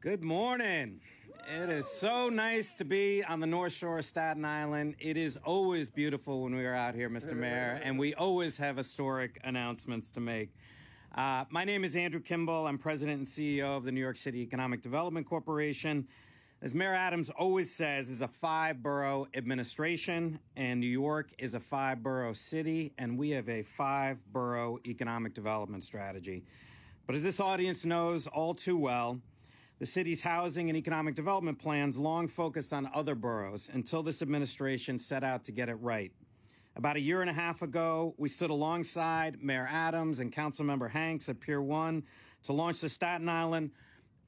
Good morning. It is so nice to be on the North Shore of Staten Island. It is always beautiful when we are out here, Mr. Mayor, and we always have historic announcements to make. My name is Andrew Kimball. I'm president and CEO of the New York City Economic Development Corporation. As Mayor Adams always says, is a 5-borough administration, and New York is a 5-borough city, and we have a 5-borough economic development strategy. But as this audience knows all too well, the city's housing and economic development plans long focused on other boroughs until this administration set out to get it right. About a year and a half ago, we stood alongside Mayor Adams and Councilmember Hanks at Pier 1 to launch the Staten Island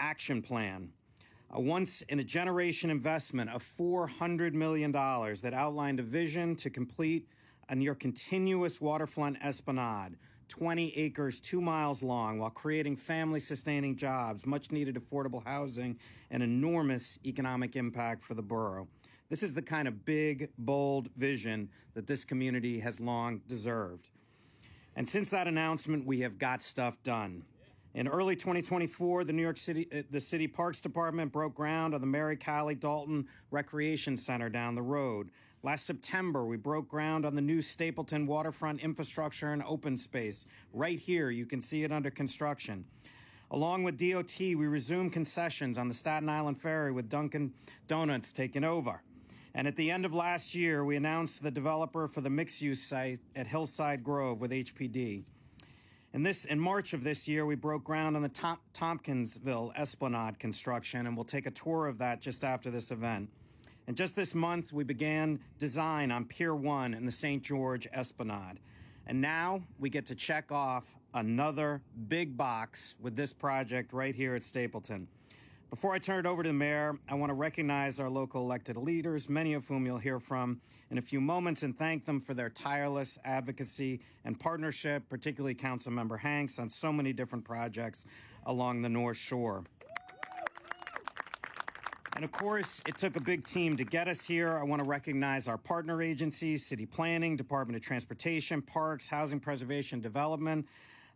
Action Plan, a once-in-a-generation investment of $400 million that outlined a vision to complete a near continuous waterfront esplanade, 20 acres, 2 miles long, while creating family-sustaining jobs, much-needed affordable housing, and enormous economic impact for the borough. This is the kind of big, bold vision that this community has long deserved. And since that announcement, we have got stuff done. In early 2024, the City Parks Department broke ground on the Mary Calley Dalton Recreation Center down the road. Last September, we broke ground on the new Stapleton waterfront infrastructure and open space. Right here, you can see it under construction. Along with DOT, we resumed concessions on the Staten Island Ferry with Dunkin' Donuts taking over. And at the end of last year, we announced the developer for the mixed-use site at Hillside Grove with HPD. In March of this year, we broke ground on the Tompkinsville Esplanade construction, and we'll take a tour of that just after this event. And just this month, we began design on Pier 1 in the St. George Esplanade. And now we get to check off another big box with this project right here at Stapleton. Before I turn it over to the mayor, I want to recognize our local elected leaders, many of whom you'll hear from in a few moments, and thank them for their tireless advocacy and partnership, particularly Councilmember Hanks, on so many different projects along the North Shore. And of course, it took a big team to get us here. I want to recognize our partner agencies, City Planning, Department of Transportation, Parks, Housing Preservation and Development,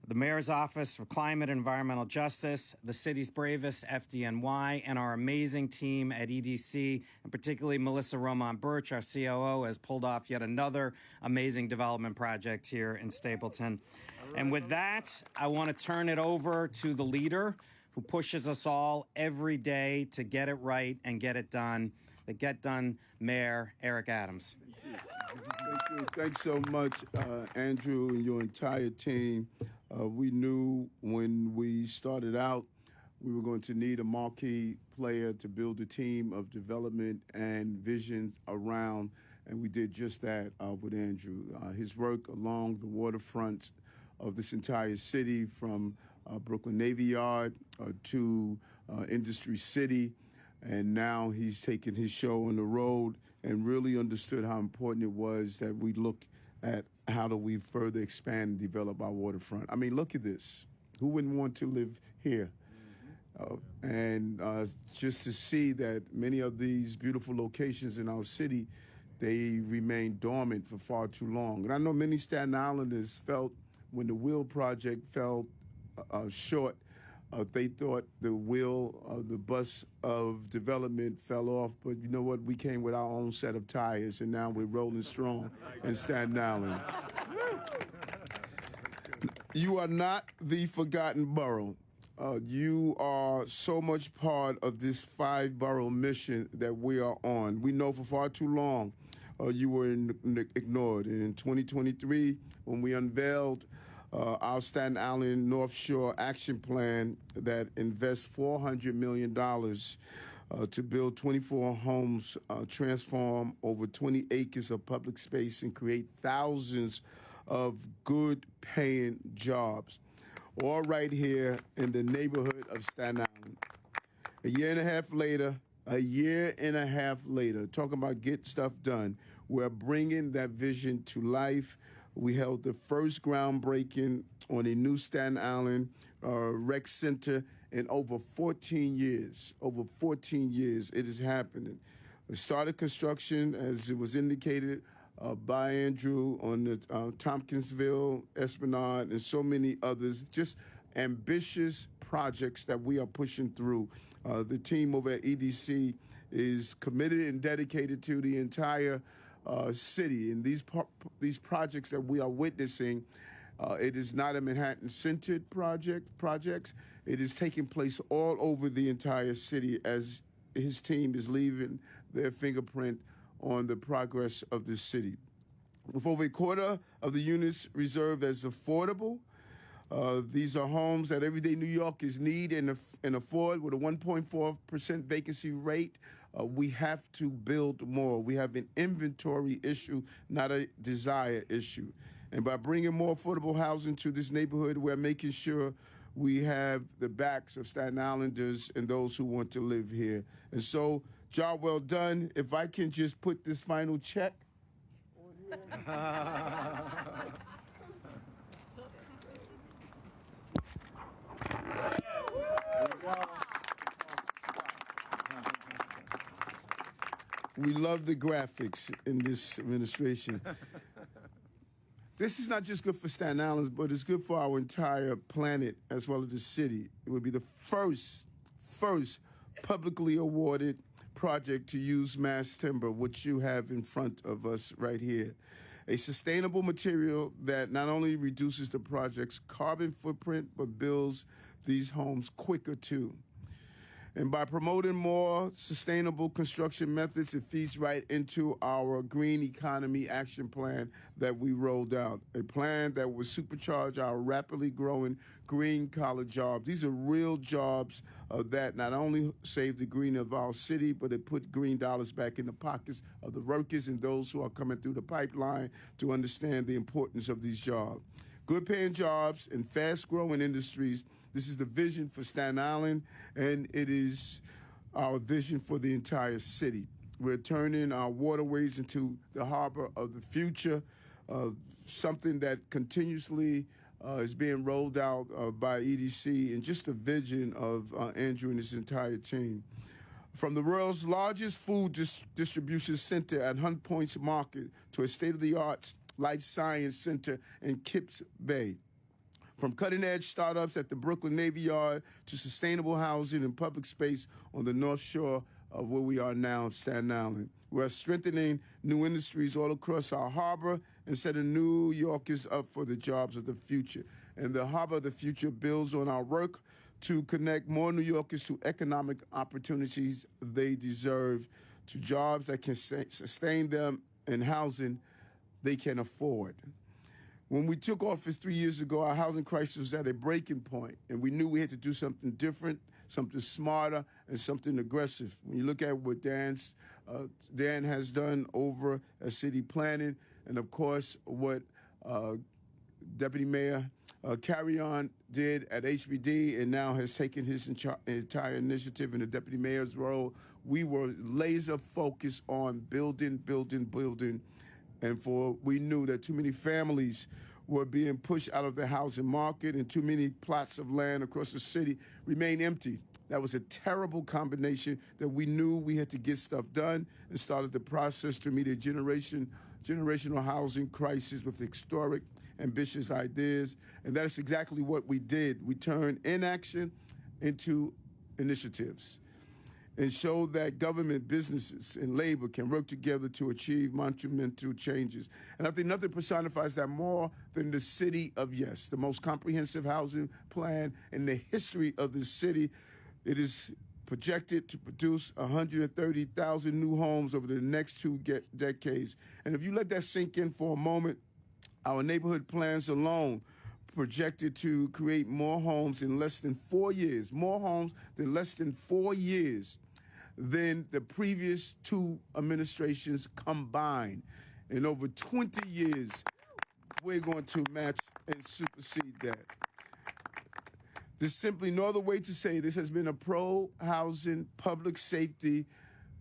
the Mayor's Office for Climate and Environmental Justice, the city's bravest FDNY, and our amazing team at EDC, and particularly Melissa Romont-Birch, our COO, has pulled off yet another amazing development project here in Stapleton. And with that, I want to turn it over to the leader who pushes us all every day to get it right and get it done, the Get Done Mayor, Eric Adams. Thank you. Thanks so much, Andrew, and your entire team. We knew when we started out we were going to need a marquee player to build a team of development and visions around, and we did just that with Andrew. His work along the waterfronts of this entire city, from Brooklyn Navy Yard to Industry City, and now he's taken his show on the road and really understood how important it was that we look at how do we further expand and develop our waterfront. I mean, look at this. Who wouldn't want to live here? And just to see that many of these beautiful locations in our city, they remain dormant for far too long. And I know many Staten Islanders felt when the Will Project fell short, they thought the bus of development fell off. But you know what? We came with our own set of tires, and now we're rolling strong in Staten Island. You are not the forgotten borough. You are so much part of this 5-borough mission that we are on. We know for far too long you were ignored. And in 2023, when we unveiled our Staten Island North Shore Action Plan that invests $400 million to build 24 homes, transform over 20 acres of public space, and create thousands of good-paying jobs, all right here in the neighborhood of Staten Island. A year and a half later, talking about get stuff done, we're bringing that vision to life. We held the first groundbreaking on a new Staten Island rec center in over 14 years. Over 14 years it is happening. We started construction, as it was indicated by Andrew, on the Tompkinsville Esplanade and so many others. Just ambitious projects that we are pushing through. The team over at EDC is committed and dedicated to the entire city. And these projects that we are witnessing, it is not a Manhattan-centered projects. It is taking place all over the entire city as his team is leaving their fingerprint on the progress of the city. With over a quarter of the units reserved as affordable, these are homes that everyday New Yorkers need and afford. With a 1.4% vacancy rate, we have to build more. We have an inventory issue, not a desire issue. And by bringing more affordable housing to this neighborhood, we're making sure we have the backs of Staten Islanders and those who want to live here. And so, job well done. If I can just put this final check on here. We love the graphics in this administration. This is not just good for Staten Island, but it's good for our entire planet as well as the city. It would be the first publicly awarded project to use mass timber, which you have in front of us right here. A sustainable material that not only reduces the project's carbon footprint, but builds these homes quicker too. And by promoting more sustainable construction methods, it feeds right into our Green Economy Action Plan that we rolled out, a plan that will supercharge our rapidly growing green-collar jobs. These are real jobs that not only save the green of our city, but it put green dollars back in the pockets of the workers and those who are coming through the pipeline to understand the importance of these jobs. Good-paying jobs in fast-growing industries. This is the vision for Staten Island, and it is our vision for the entire city. We're turning our waterways into the harbor of the future, something that continuously is being rolled out by EDC, and just a vision of Andrew and his entire team. From the world's largest food distribution center at Hunt Point's Market to a state-of-the-art life science center in Kips Bay. From cutting-edge startups at the Brooklyn Navy Yard to sustainable housing and public space on the North Shore of where we are now, Staten Island. We're strengthening new industries all across our harbor and setting New Yorkers up for the jobs of the future. And the harbor of the future builds on our work to connect more New Yorkers to economic opportunities they deserve, to jobs that can sustain them and housing they can afford. When we took office 3 years ago, our housing crisis was at a breaking point, and we knew we had to do something different, something smarter, and something aggressive. When you look at what Dan has done over at city planning, and of course what Deputy Mayor Carry-On did at HBD, and now has taken his entire initiative in the Deputy Mayor's role, we were laser focused on building, and we knew that too many families were being pushed out of the housing market and too many plots of land across the city remain empty. That was a terrible combination that we knew we had to get stuff done, and started the process to meet a generational housing crisis with historic, ambitious ideas. And that's exactly what we did. We turned inaction into initiatives and show that government, businesses, and labor can work together to achieve monumental changes. And I think nothing personifies that more than the City of Yes, the most comprehensive housing plan in the history of the city. It is projected to produce 130,000 new homes over the next 2 decades. And if you let that sink in for a moment, our neighborhood plans alone projected to create more homes in less than 4 years, than the previous 2 administrations combined. In over 20 years, we're going to match and supersede that. There's simply no other way to say this has been a pro-housing, public safety,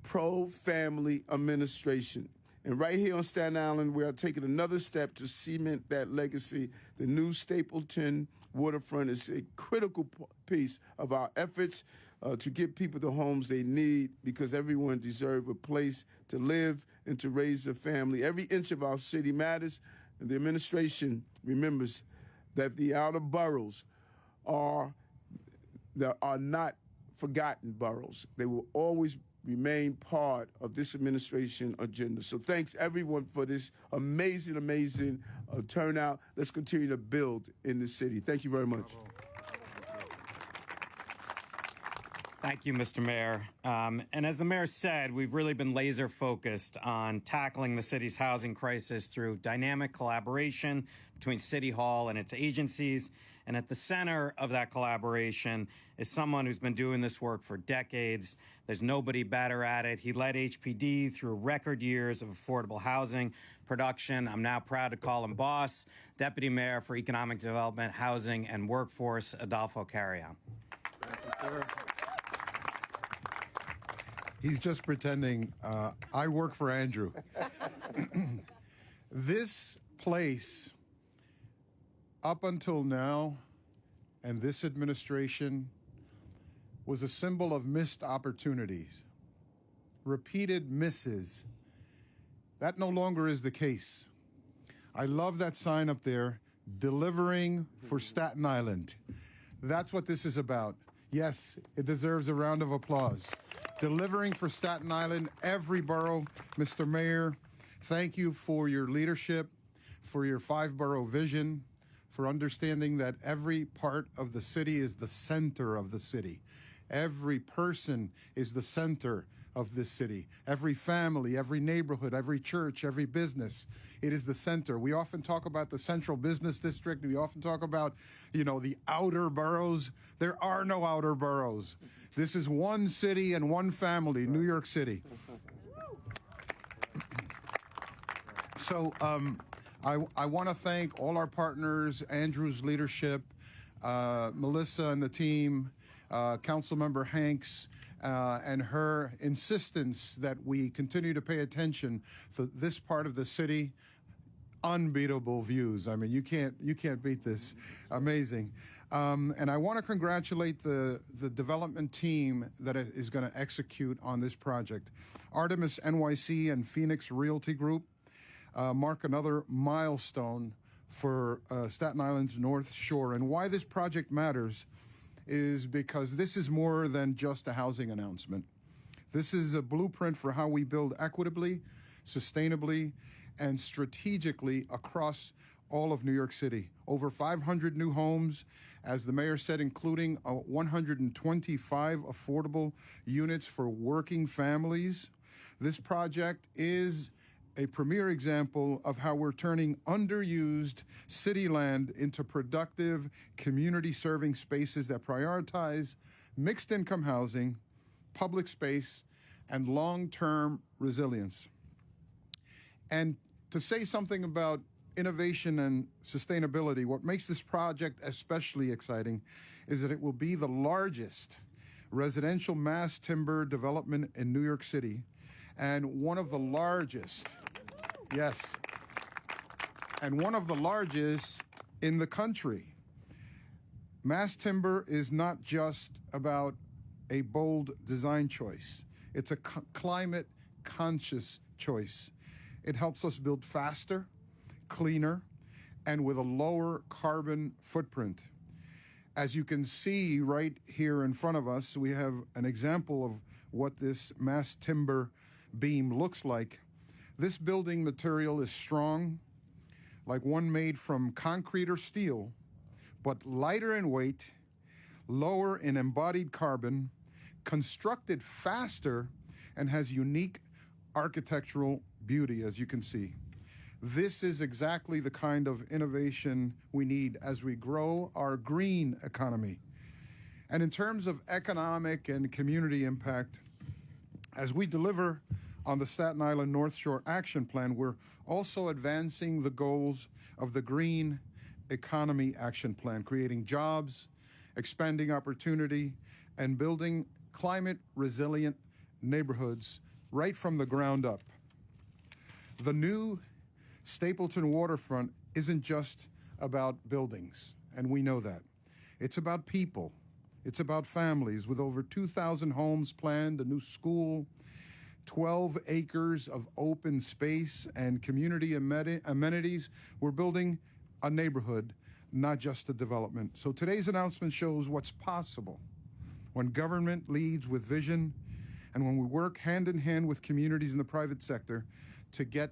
pro-family administration. And right here on Staten Island, we are taking another step to cement that legacy. The new Stapleton waterfront is a critical piece of our efforts to give people the homes they need, because everyone deserves a place to live and to raise a family. Every inch of our city matters, and the administration remembers that the outer boroughs are not forgotten boroughs. They will always remain part of this administration agenda. So thanks everyone for this amazing, amazing turnout. Let's continue to build in the city. Thank you very much. Thank you, Mr. Mayor. And as the mayor said, we've really been laser focused on tackling the city's housing crisis through dynamic collaboration between City Hall and its agencies. And at the center of that collaboration is someone who's been doing this work for decades. There's nobody better at it. He led HPD through record years of affordable housing production. I'm now proud to call him boss, Deputy Mayor for Economic Development, Housing, and Workforce, Adolfo Carrion. Thank you, sir. He's just pretending I work for Andrew. This place, up until now, and this administration, was a symbol of missed opportunities, repeated misses. That no longer is the case. I love that sign up there, delivering for Staten Island. That's what this is about. Yes, it deserves a round of applause. Delivering for Staten Island, every borough. Mr. Mayor, thank you for your leadership, for your 5-borough vision, for understanding that every part of the city is the center of the city. Every person is the center of this city. Every family, every neighborhood, every church, every business, it is the center. We often talk about the central business district. We often talk about, the outer boroughs. There are no outer boroughs. This is one city and one family, New York City. So I want to thank all our partners, Andrew's leadership, Melissa and the team, Councilmember Hanks, and her insistence that we continue to pay attention to this part of the city. Unbeatable views. I mean, you can't beat this. Amazing. And I want to congratulate the development team that is going to execute on this project. Artemis NYC and Phoenix Realty Group mark another milestone for Staten Island's North Shore. And why this project matters is because this is more than just a housing announcement. This is a blueprint for how we build equitably, sustainably, and strategically across all of New York City. Over 500 new homes, as the mayor said, including 125 affordable units for working families. This project is a premier example of how we're turning underused city land into productive, community-serving spaces that prioritize mixed-income housing, public space, and long-term resilience. And to say something about innovation and sustainability, what makes this project especially exciting is that it will be the largest residential mass timber development in New York City and one of the largest, yes, and one of the largest in the country. Mass timber is not just about a bold design choice. It's a climate conscious choice. It helps us build faster, cleaner, and with a lower carbon footprint. As you can see right here in front of us, we have an example of what this mass timber beam looks like. This building material is strong, like one made from concrete or steel, but lighter in weight, lower in embodied carbon, constructed faster, and has unique architectural beauty, as you can see. This is exactly the kind of innovation we need as we grow our green economy. And in terms of economic and community impact, as we deliver on the Staten Island North Shore Action Plan, we're also advancing the goals of the Green Economy Action Plan, creating jobs, expanding opportunity, and building climate-resilient neighborhoods right from the ground up. The new Stapleton waterfront isn't just about buildings, and we know that. It's about people. It's about families with over 2,000 homes planned, a new school, 12 acres of open space and community amenities. We're building a neighborhood, not just a development. So today's announcement shows what's possible when government leads with vision, and when we work hand in hand with communities in the private sector to get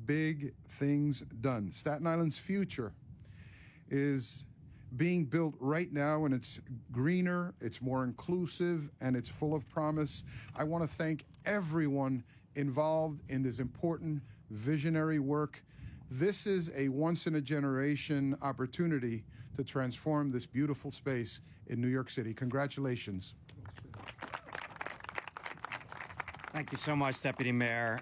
big things done. Staten Island's future is being built right now, and it's greener, it's more inclusive, and it's full of promise. I want to thank everyone involved in this important visionary work. This is a once-in-a-generation opportunity to transform this beautiful space in New York City. Congratulations. Thank you so much, Deputy Mayor.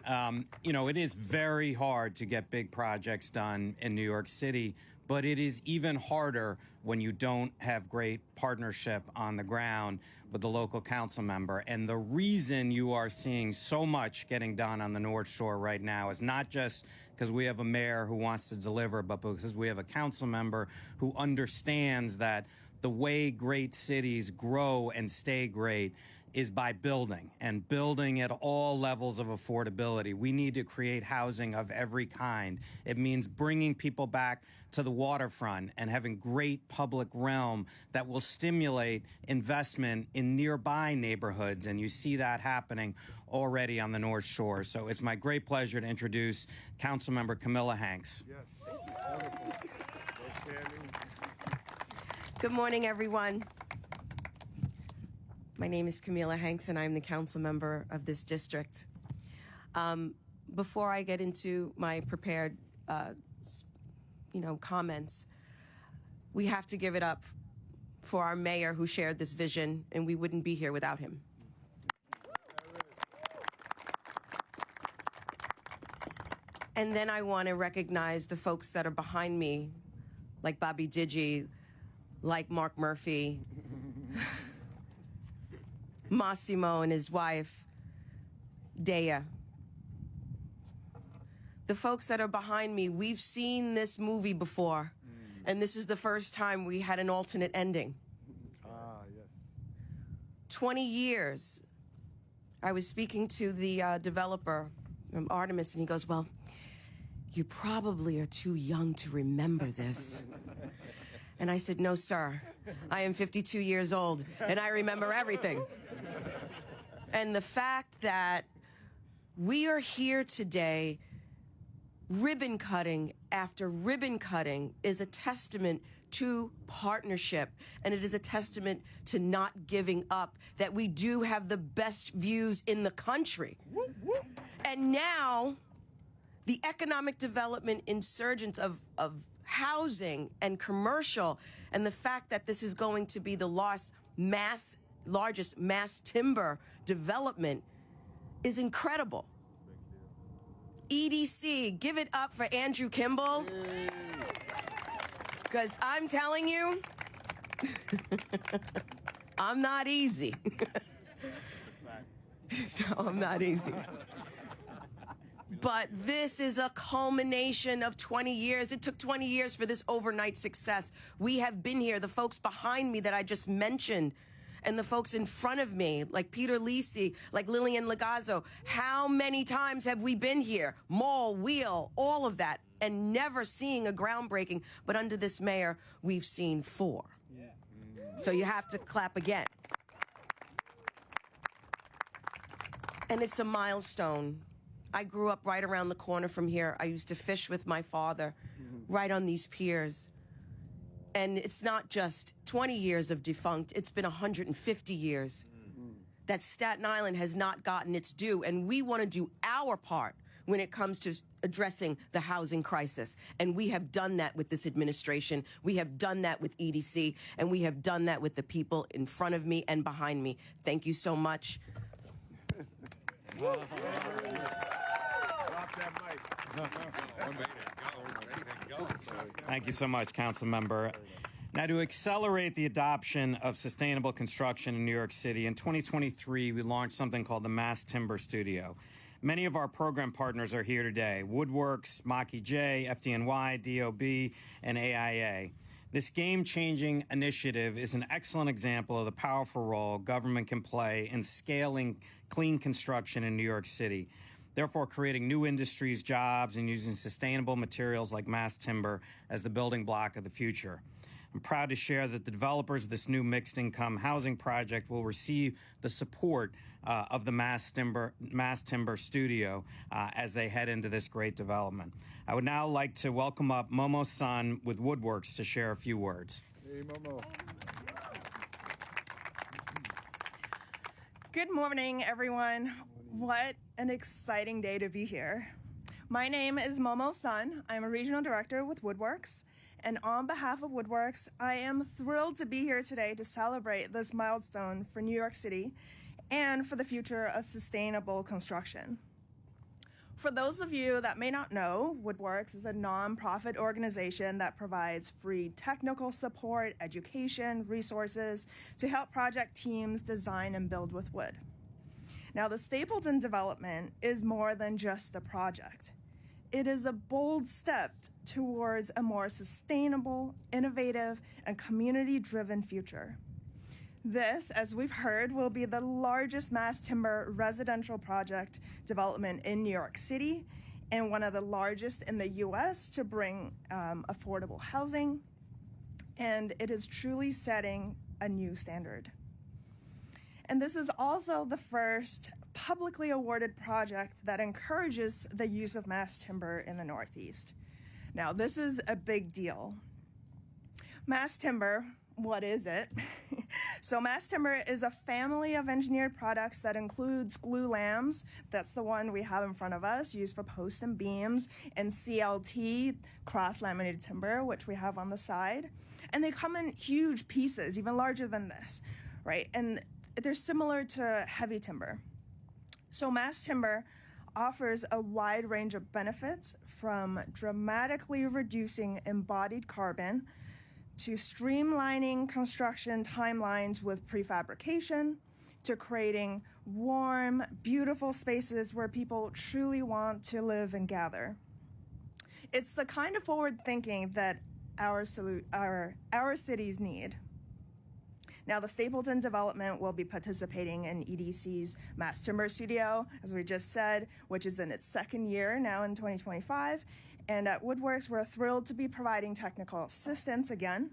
You know, it is very hard to get big projects done in New York City, but it is even harder when you don't have great partnership on the ground with the local council member. And the reason you are seeing so much getting done on the North Shore right now is not just because we have a mayor who wants to deliver, but because we have a council member who understands that the way great cities grow and stay great is by building, and building at all levels of affordability. We need to create housing of every kind. It means bringing people back to the waterfront and having great public realm that will stimulate investment in nearby neighborhoods, and you see that happening already on the North Shore. So it's my great pleasure to introduce Councilmember Camilla Hanks. Yes. Good morning, everyone. My name is Camilla Hanks, and I'm the council member of this district. Before I get into my prepared, comments, we have to give it up for our mayor who shared this vision, and we wouldn't be here without him. And then I want to recognize the folks that are behind me, like Bobby Digi, like Mark Murphy, Massimo and his wife, Dea. The folks that are behind me, we've seen this movie before, and this is the first time we had an alternate ending. Yes. 20 years. I was speaking to the developer, Artemis, and he goes, well, you probably are too young to remember this. And I said, no, sir. I am 52 years old, and I remember everything. And the fact that we are here today, ribbon cutting after ribbon cutting, is a testament to partnership, and it is a testament to not giving up, that we do have the best views in the country. And now, the economic development insurgence of housing and commercial, and the fact that this is going to be the largest mass timber development is incredible. EDC, give it up for Andrew Kimball. Because I'm telling you, I'm not easy. No, I'm not easy. But this is a culmination of 20 years. It took 20 years for this overnight success. We have been here, the folks behind me that I just mentioned, and the folks in front of me, like Peter Lisi, like Lillian Lagazzo. How many times have we been here? Mall, Wheel, all of that, and never seeing a groundbreaking. But under this mayor, we've seen 4. Yeah. So you have to clap again. And it's a milestone. I grew up right around the corner from here. I used to fish with my father right on these piers. And it's not just 20 years of defunct, it's been 150 years that Staten Island has not gotten its due. And we want to do our part when it comes to addressing the housing crisis. And we have done that with this administration. We have done that with EDC. And we have done that with the people in front of me and behind me. Thank you so much. Thank you so much, Council Member. Now, to accelerate the adoption of sustainable construction in New York City, in 2023, we launched something called the Mass Timber Studio. Many of our program partners are here today: Woodworks, Mach-E-J, FDNY, DOB, and AIA. This game-changing initiative is an excellent example of the powerful role government can play in scaling clean construction in New York City, therefore creating new industries, jobs, and using sustainable materials like mass timber as the building block of the future. I'm proud to share that the developers of this new mixed-income housing project will receive the support of the Mass Timber Studio as they head into this great development. I would now like to welcome up Momo Sun with Woodworks to share a few words. Hey, Momo. Good morning, everyone. What an exciting day to be here. My name is Momo Sun. I'm a regional director with Woodworks. And on behalf of Woodworks, I am thrilled to be here today to celebrate this milestone for New York City and for the future of sustainable construction. For those of you that may not know, Woodworks is a nonprofit organization that provides free technical support, education, resources to help project teams design and build with wood. Now, the Stapleton development is more than just the project. It is a bold step towards a more sustainable, innovative, and community-driven future. This, as we've heard, will be the largest mass timber residential project development in New York City and one of the largest in the U.S. to bring affordable housing, and it is truly setting a new standard. And this is also the first publicly awarded project that encourages the use of mass timber in the Northeast. Now, this is a big deal. Mass timber, what is it? So mass timber is a family of engineered products that includes glulam, that's the one we have in front of us, used for posts and beams, and CLT, cross-laminated timber, which we have on the side. And they come in huge pieces, even larger than this, right? And they're similar to heavy timber. So mass timber offers a wide range of benefits, from dramatically reducing embodied carbon to streamlining construction timelines with prefabrication, to creating warm, beautiful spaces where people truly want to live and gather. It's the kind of forward thinking that our cities need. Now, the Stapleton development will be participating in EDC's Mass Timber Studio, as we just said, which is in its second year now in 2025. And at Woodworks, we're thrilled to be providing technical assistance again.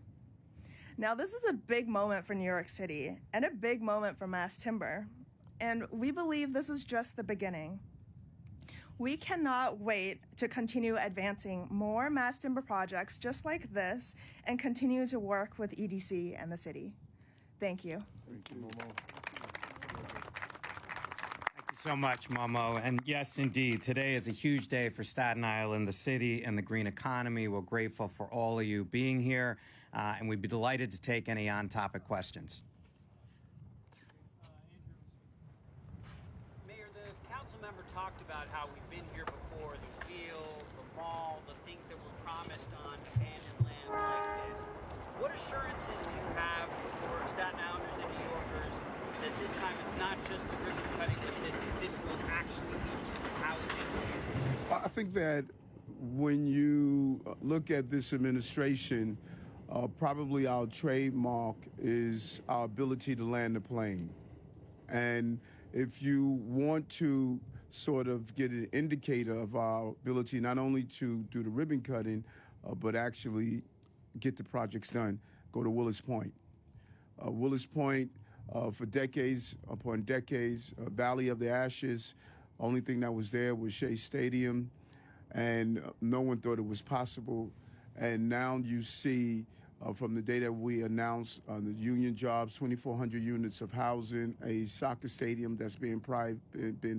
Now, this is a big moment for New York City and a big moment for mass timber. And we believe this is just the beginning. We cannot wait to continue advancing more mass timber projects just like this and continue to work with EDC and the city. Thank you. Thank you, Momo. Thank you so much, Momo. And yes, indeed, today is a huge day for Staten Island, the city, and the green economy. We're grateful for all of you being here, and we'd be delighted to take any on-topic questions. Mayor, the council member talked about how we've been here before, the wheel, the mall, the things that were promised on abandoned land like this. What assurances do you have for Staten Islanders and New Yorkers that this time it's not just the ribbon cutting, but that this will actually lead to housing? I think that when you look at this administration, probably our trademark is our ability to land the plane. And if you want to sort of get an indicator of our ability not only to do the ribbon cutting, but actually get the projects done, go to Willis Point. Willis Point, for decades upon decades, Valley of the Ashes, only thing that was there was Shea Stadium, and no one thought it was possible. And now you see, from the day that we announced the union jobs, 2,400 units of housing, a soccer stadium that's being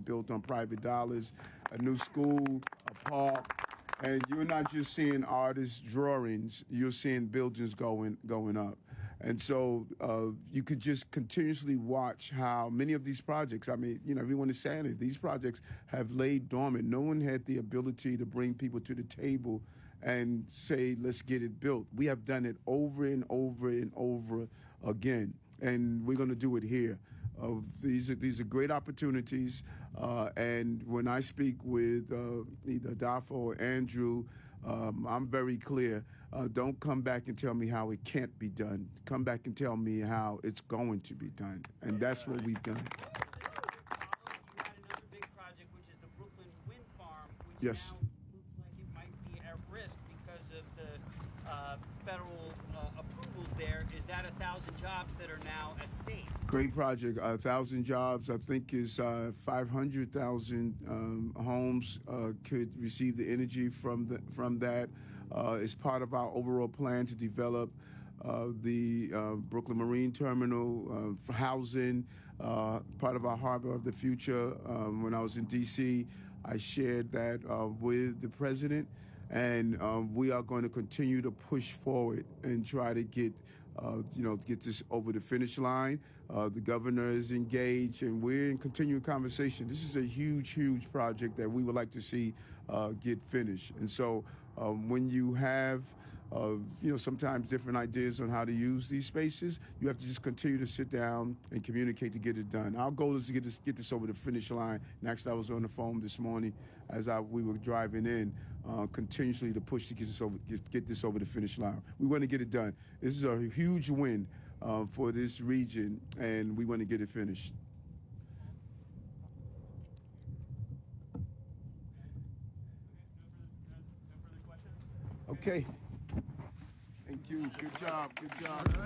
built on private dollars, a new school, a park. And you're not just seeing artists' drawings, you're seeing buildings going up. And so you could just continuously watch how many of these projects, I mean, you know, everyone is saying it, these projects have laid dormant. No one had the ability to bring people to the table and say, let's get it built. We have done it over and over and over again, and we're going to do it here. These are great opportunities, and when I speak with either Dafa or Andrew, I'm very clear. Don't come back and tell me how it can't be done. Come back and tell me how it's going to be done, and that's what we've done. You had another big project, which is the Brooklyn Wind Farm, which Yes. now looks like it might be at risk because of the federal approval there, is that 1,000 jobs that are now at stake? Great project. 1,000 jobs, I think, is 500,000 homes could receive the energy from that. It's part of our overall plan to develop the Brooklyn Marine Terminal for housing, part of our harbor of the future. When I was in D.C., I shared that with the president, and we are going to continue to push forward and try to get this over the finish line. The governor is engaged, and we're in continuing conversation. This is a huge, huge project that we would like to see get finished. And so when you have sometimes different ideas on how to use these spaces, you have to just continue to sit down and communicate to get it done. Our goal is to get this over the finish line. And actually, I was on the phone this morning as we were driving in, continuously to push to get this over the finish line. We want to get it done. This is a huge win for this region, and we want to get it finished. Okay. Thank you. Good job. Good job.